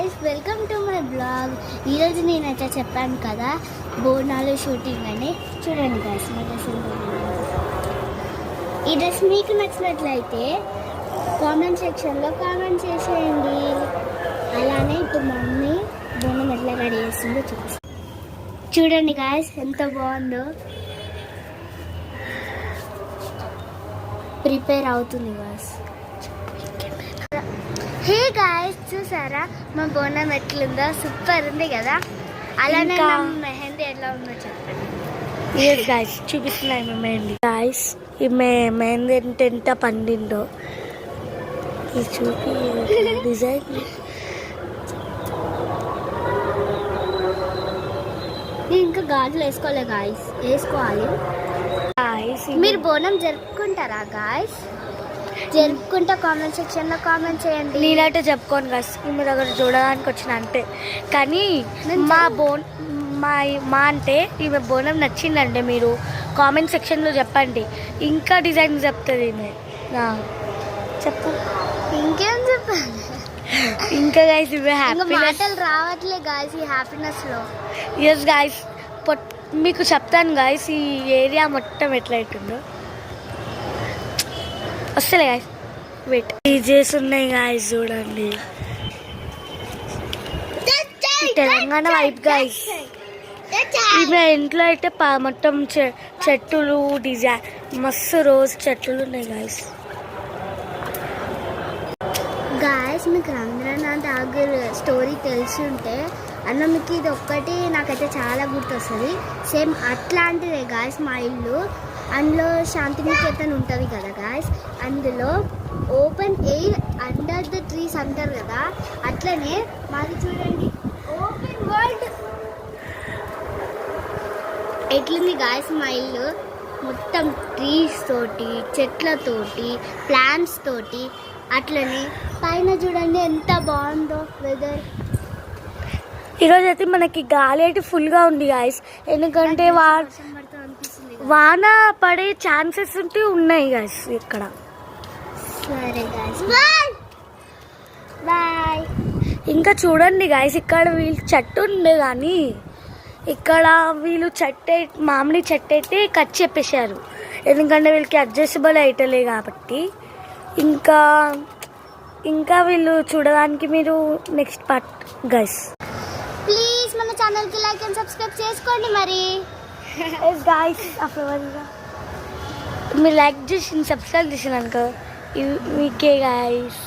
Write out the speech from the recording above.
Guys, welcome to my blog. ఈరోజు నేనైతే చెప్పాను కదా బోనాలు షూటింగ్ అని. చూడండి గాయస్, మా డ్రెస్ ఈ డ్రెస్ మీకు నచ్చినట్లయితే కామెంట్ సెక్షన్లో కామెంట్ చేసేయండి. అలానే ఇప్పుడు మమ్మీ బోనం ఎట్లా రెడీ చేస్తుందో చూడండి గాయస్, ఎంత బాగుందో. ప్రిపేర్ అవుతుంది గాయస్. హే గాయస్, చూసారా మా బోనం ఎట్లుందో? సూపర్ ఉంది కదా. అలానే మెహందీ ఎట్లా ఉందో చెప్పండి. గాయస్ చూపిస్తున్నాయి మెహందీ. గాయస్ ఈ మెహందీ ఎంత పండిందో ఇది చూపి డిజైన్. నేను ఇంకా గాజులు వేసుకోలే గాయస్, వేసుకోవాలి. మీరు బోనం జరుపుకుంటారా గాయస్? జరుపుకుంటా కామెంట్ సెక్షన్లో కామెంట్ చేయండి. నేనైతే చెప్పుకోను గాయస్, మీ దగ్గర చూడడానికి వచ్చిన అంతే. కానీ మా అంటే ఈమె బోనం నచ్చిందంటే మీరు కామెంట్ సెక్షన్లో చెప్పండి. ఇంకా డిజైన్ చెప్తుంది ఈమె. చెప్పు ఇంకేం చెప్పాలి. ఇంకా గాయస్ ఇవే మాటలు రావట్లే గాయస్ ఈ హ్యాపీనెస్లో. ఎస్ గాయస్, మీకు చెప్తాను గాయస్ ఈ ఏరియా మొత్తం ఎట్లా అవుతుందో. వస్తలే గాయస్, వెయిట్. డీజేస్ ఉన్నాయి గాయస్, చూడండి. Telangana vibe guys. ఈమె ఇంట్లో అయితే మొత్తం చెట్టులు డిజైన్ మస్తు రోజు చెట్లు ఉన్నాయి గాయస్. గాయస్, మీకు రంధ్రనాథ్ ఠాగూర్ స్టోరీ తెలిసి ఉంటే అన్న మీకు ఇది ఒక్కటి నాకైతే చాలా గుర్తొస్తుంది. సేమ్ అట్లాంటిదే గాయస్ మా ఇల్లు. అందులో శాంతినికేతన్ ఉంటుంది కదా గాయస్, అందులో open air under the trees అంటారు కదా, అట్లనే మాది చూడండి ఓపెన్ వరల్డ్. ఎట్లుంది గాయస్ మా ఇల్లు? మొత్తం ట్రీస్ తోటి, చెట్లతోటి, ప్లాంట్స్ తోటి. అట్లనే పైన చూడండి ఎంత బాగుందో వెదర్. ఈరోజు అయితే మనకి గాలి అయితే ఫుల్గా ఉంది గాయస్, ఎందుకంటే వాన పడే ఛాన్సెస్ ఉన్నాయి గాయస్ ఇక్కడ. సరే గాయస్, బాయ్. ఇంకా చూడండి గాయస్, ఇక్కడ వీళ్ళు చెట్టు ఉండే కానీ ఇక్కడ వీళ్ళు మామిడి చెట్టు అయితే కట్ చెప్పేశారు, ఎందుకంటే వీళ్ళకి అడ్జస్టబుల్ అవుతలే కాబట్టి. ఇంకా వీళ్ళు చూడడానికి మీరు నెక్స్ట్ పార్ట్ గైస్. ప్లీజ్ మన ఛానల్కి లైక్ అండ్ సబ్స్క్రైబ్ చేసుకోండి మరి. గాయస్ మీరు లైక్ చేసి సబ్స్క్రైబ్ చేసినాక మీకే గాయస్.